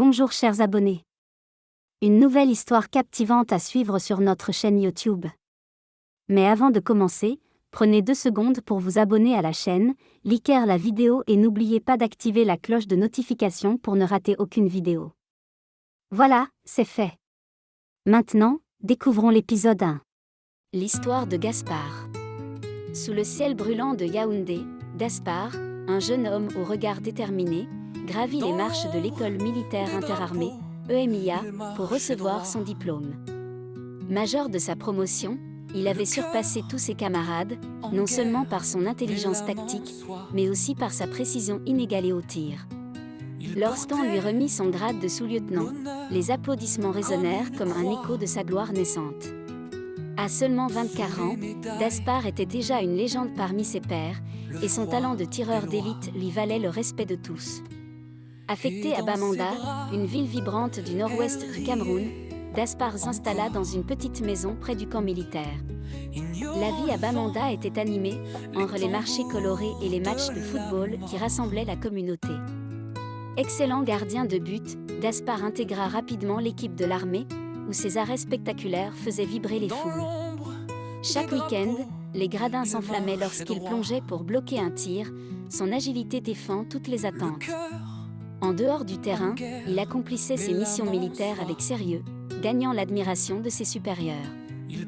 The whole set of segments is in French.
Bonjour chers abonnés. Une nouvelle histoire captivante à suivre sur notre chaîne YouTube. Mais avant de commencer, prenez 2 secondes pour vous abonner à la chaîne, liker la vidéo et n'oubliez pas d'activer la cloche de notification pour ne rater aucune vidéo. Voilà, c'est fait. Maintenant, découvrons l'épisode 1. L'histoire de Gaspard. Sous le ciel brûlant de Yaoundé, Gaspard, un jeune homme au regard déterminé, gravit les marches de l'école militaire interarmée, EMIA, pour recevoir son diplôme. Major de sa promotion, il avait surpassé tous ses camarades, non seulement par son intelligence tactique, mais aussi par sa précision inégalée au tir. Lorsqu'on lui remit son grade de sous-lieutenant, les applaudissements résonnèrent comme un écho de sa gloire naissante. À seulement 24 ans, Gaspard était déjà une légende parmi ses pairs, et son talent de tireur d'élite lui valait le respect de tous. Affecté à Bamenda, une ville vibrante du nord-ouest du Cameroun, Gaspard s'installa dans une petite maison près du camp militaire. La vie à Bamenda était animée, entre les marchés colorés et les matchs de football qui rassemblaient la communauté. Excellent gardien de but, Gaspard intégra rapidement l'équipe de l'armée, où ses arrêts spectaculaires faisaient vibrer les foules. Chaque week-end, les gradins s'enflammaient lorsqu'il plongeait pour bloquer un tir, son agilité défend toutes les attentes. En dehors du terrain, il accomplissait ses missions militaires avec sérieux, gagnant l'admiration de ses supérieurs.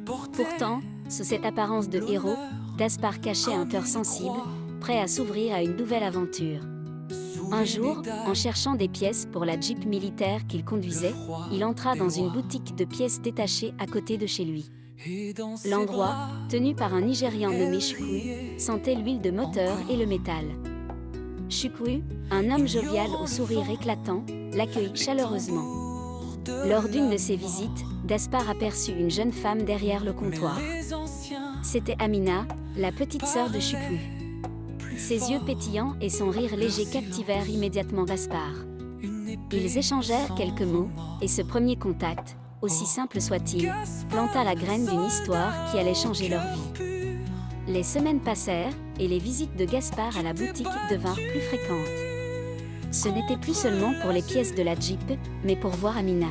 Pourtant, sous cette apparence de héros, Gaspard cachait un cœur sensible, prêt à s'ouvrir à une nouvelle aventure. Un jour, en cherchant des pièces pour la Jeep militaire qu'il conduisait, il entra dans une boutique de pièces détachées à côté de chez lui. L'endroit, tenu par un Nigérian nommé Chukwu, sentait l'huile de moteur et le métal. Chukwu, un homme jovial au sourire éclatant, l'accueillit chaleureusement. Lors d'une de ses visites, Gaspard aperçut une jeune femme derrière le comptoir. C'était Amina, la petite sœur de Chukwu. Ses yeux pétillants et son rire léger captivèrent immédiatement Gaspard. Ils échangèrent quelques mots, et ce premier contact, aussi simple soit-il, planta la graine d'une histoire qui allait changer leur vie. Les semaines passèrent, et les visites de Gaspard à la boutique devinrent plus fréquentes. Ce n'était plus seulement pour les pièces de la Jeep, mais pour voir Amina.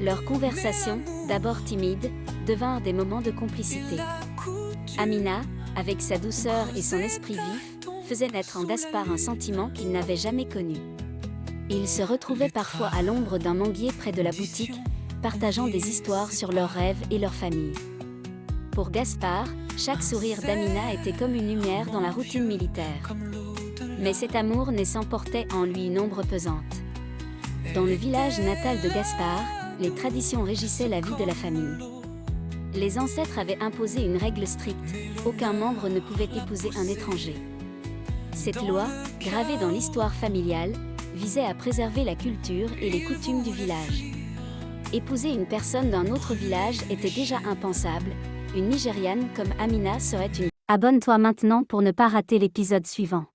Leurs conversations, d'abord timides, devinrent des moments de complicité. Amina, avec sa douceur et son esprit vif, faisait naître en Gaspard un sentiment qu'il n'avait jamais connu. Ils se retrouvaient parfois à l'ombre d'un manguier près de la boutique, partageant des histoires sur leurs rêves et leur famille. Pour Gaspard, chaque sourire d'Amina était comme une lumière dans la routine militaire. Mais cet amour naissant portait en lui une ombre pesante. Dans le village natal de Gaspard, les traditions régissaient la vie de la famille. Les ancêtres avaient imposé une règle stricte, aucun membre ne pouvait épouser un étranger. Cette loi, gravée dans l'histoire familiale, visait à préserver la culture et les coutumes du village. Épouser une personne d'un autre village était déjà impensable, une Nigériane comme Amina serait une... Abonne-toi maintenant pour ne pas rater l'épisode suivant.